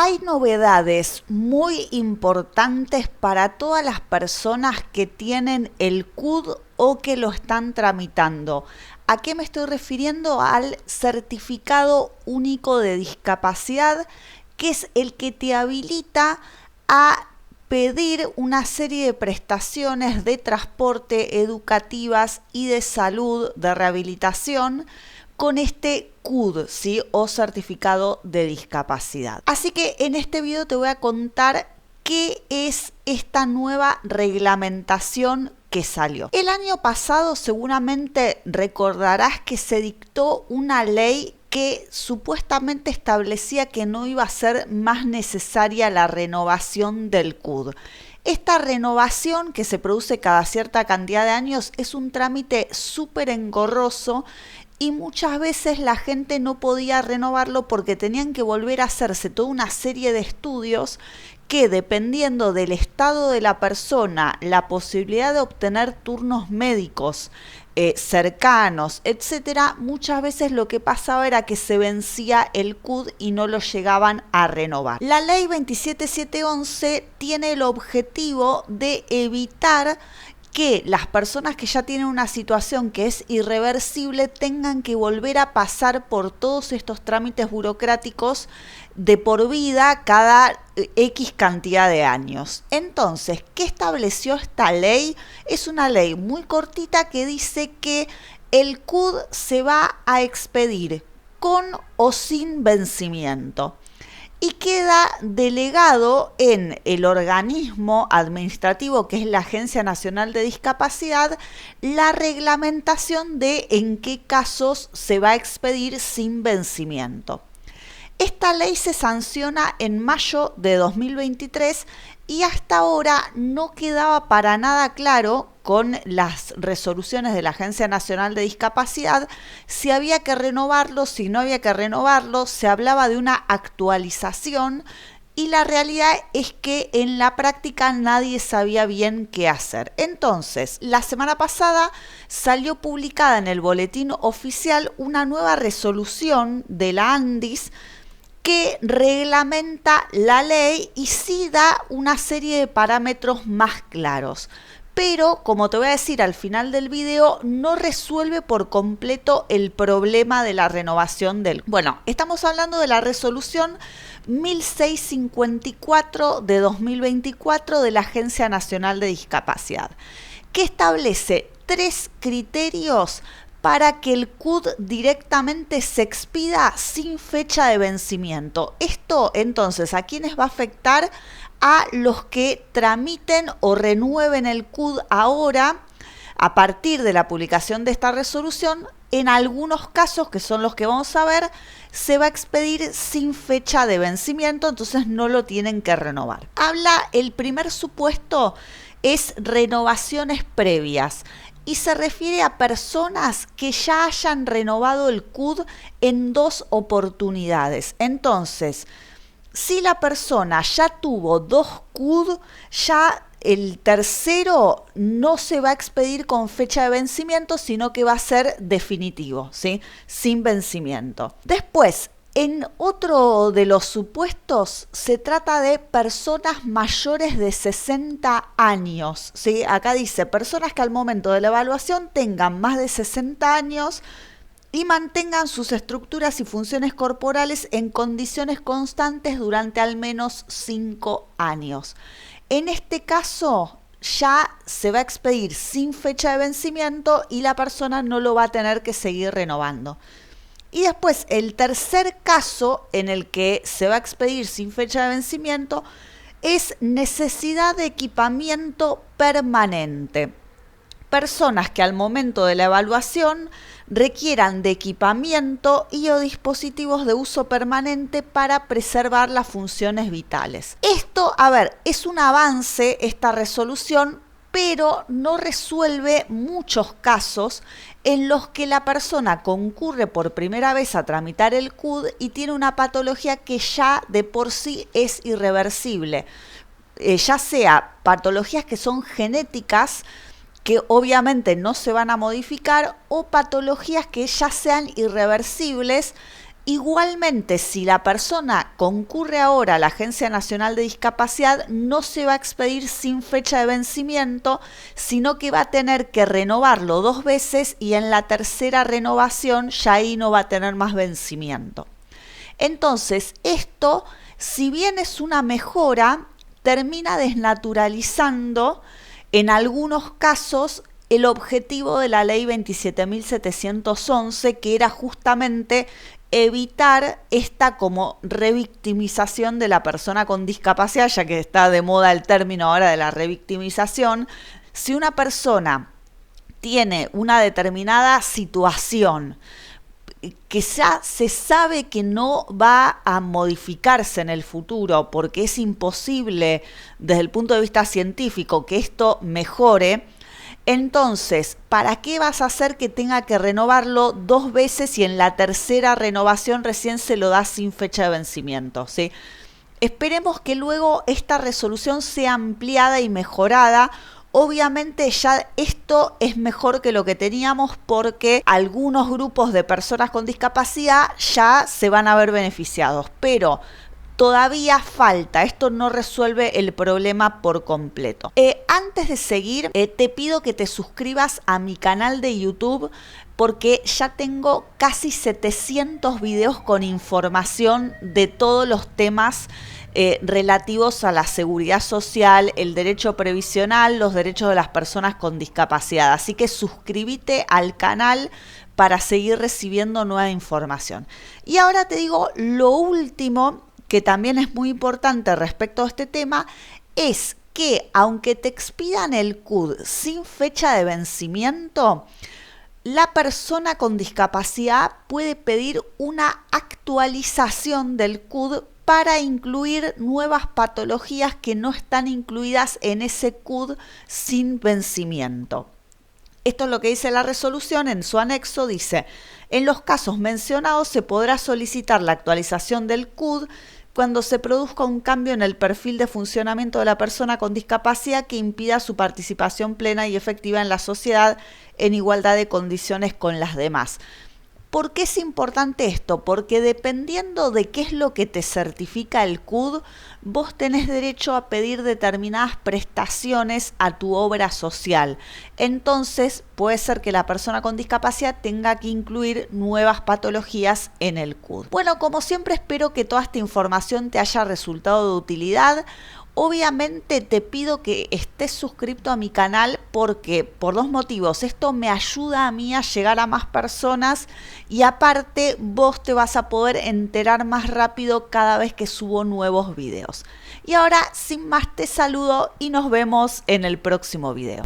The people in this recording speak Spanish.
Hay novedades muy importantes para todas las personas que tienen el CUD o que lo están tramitando. ¿A qué me estoy refiriendo? Al Certificado Único de Discapacidad, que es el que te habilita a pedir una serie de prestaciones de transporte, educativas y de salud, de rehabilitación, con este CUD, ¿sí? O certificado de discapacidad. Así que en este video te voy a contar qué es esta nueva reglamentación que salió. El año pasado seguramente recordarás que se dictó una ley que supuestamente establecía que no iba a ser más necesaria la renovación del CUD. Esta renovación, que se produce cada cierta cantidad de años, es un trámite súper engorroso y muchas veces la gente no podía renovarlo porque tenían que volver a hacerse toda una serie de estudios que, dependiendo del estado de la persona, la posibilidad de obtener turnos médicos cercanos, etcétera, muchas veces lo que pasaba era que se vencía el CUD y no lo llegaban a renovar. La ley 27711 tiene el objetivo de evitar que las personas que ya tienen una situación que es irreversible tengan que volver a pasar por todos estos trámites burocráticos de por vida cada X cantidad de años. Entonces, ¿qué estableció esta ley? Es una ley muy cortita que dice que el CUD se va a expedir con o sin vencimiento y queda delegado en el organismo administrativo, que es la Agencia Nacional de Discapacidad, la reglamentación de en qué casos se va a expedir sin vencimiento. Esta ley se sanciona en mayo de 2023 y hasta ahora no quedaba para nada claro con las resoluciones de la Agencia Nacional de Discapacidad si había que renovarlo, si no había que renovarlo. Se hablaba de una actualización y la realidad es que en la práctica nadie sabía bien qué hacer. Entonces, la semana pasada salió publicada en el boletín oficial una nueva resolución de la ANDIS que reglamenta la ley y sí da una serie de parámetros más claros. Pero, como te voy a decir al final del video, no resuelve por completo el problema de la renovación del... Bueno, estamos hablando de la resolución 1654 de 2024 de la Agencia Nacional de Discapacidad, que establece 3 criterios para que el CUD directamente se expida sin fecha de vencimiento. Esto, entonces, ¿a quiénes va a afectar? A los que tramiten o renueven el CUD ahora, a partir de la publicación de esta resolución. En algunos casos, que son los que vamos a ver, se va a expedir sin fecha de vencimiento, entonces no lo tienen que renovar. El primer supuesto es renovaciones previas y se refiere a personas que ya hayan renovado el CUD en 2 oportunidades. Entonces, si la persona ya tuvo 2 CUD, ya el tercero no se va a expedir con fecha de vencimiento, sino que va a ser definitivo, ¿sí? Sin vencimiento. Después, en otro de los supuestos, se trata de personas mayores de 60 años, ¿sí? Acá dice, personas que al momento de la evaluación tengan más de 60 años y mantengan sus estructuras y funciones corporales en condiciones constantes durante al menos 5 años. En este caso, ya se va a expedir sin fecha de vencimiento y la persona no lo va a tener que seguir renovando. Y después, el tercer caso en el que se va a expedir sin fecha de vencimiento es necesidad de equipamiento permanente. Personas que al momento de la evaluación requieran de equipamiento y o dispositivos de uso permanente para preservar las funciones vitales. Esto, es un avance esta resolución, pero no resuelve muchos casos en los que la persona concurre por primera vez a tramitar el CUD y tiene una patología que ya de por sí es irreversible, ya sea patologías que son genéticas, que obviamente no se van a modificar, o patologías que ya sean irreversibles Igualmente, si la persona concurre ahora a la Agencia Nacional de Discapacidad, no se va a expedir sin fecha de vencimiento, sino que va a tener que renovarlo 2 veces y en la tercera renovación ya ahí no va a tener más vencimiento. Entonces, esto, si bien es una mejora, termina desnaturalizando en algunos casos el objetivo de la ley 27.711, que era justamente evitar esta como revictimización de la persona con discapacidad, ya que está de moda el término ahora de la revictimización. Si una persona tiene una determinada situación que ya se sabe que no va a modificarse en el futuro porque es imposible desde el punto de vista científico que esto mejore, entonces, ¿para qué vas a hacer que tenga que renovarlo 2 veces y en la tercera renovación recién se lo da sin fecha de vencimiento? ¿Sí? Esperemos que luego esta resolución sea ampliada y mejorada. Obviamente ya esto es mejor que lo que teníamos porque algunos grupos de personas con discapacidad ya se van a ver beneficiados, pero todavía falta, esto no resuelve el problema por completo. Antes de seguir, te pido que te suscribas a mi canal de YouTube porque ya tengo casi 700 videos con información de todos los temas relativos a la seguridad social, el derecho previsional, los derechos de las personas con discapacidad. Así que suscríbete al canal para seguir recibiendo nueva información. Y ahora te digo lo último, que también es muy importante respecto a este tema, es que aunque te expidan el CUD sin fecha de vencimiento, la persona con discapacidad puede pedir una actualización del CUD para incluir nuevas patologías que no están incluidas en ese CUD sin vencimiento. Esto es lo que dice la resolución. En su anexo dice: en los casos mencionados se podrá solicitar la actualización del CUD cuando se produzca un cambio en el perfil de funcionamiento de la persona con discapacidad que impida su participación plena y efectiva en la sociedad en igualdad de condiciones con las demás. ¿Por qué es importante esto? Porque dependiendo de qué es lo que te certifica el CUD, vos tenés derecho a pedir determinadas prestaciones a tu obra social. Entonces, puede ser que la persona con discapacidad tenga que incluir nuevas patologías en el CUD. Bueno, como siempre, espero que toda esta información te haya resultado de utilidad. Obviamente te pido que estés suscrito a mi canal porque por 2 motivos. Esto me ayuda a mí a llegar a más personas y aparte vos te vas a poder enterar más rápido cada vez que subo nuevos videos. Y ahora, sin más, te saludo y nos vemos en el próximo video.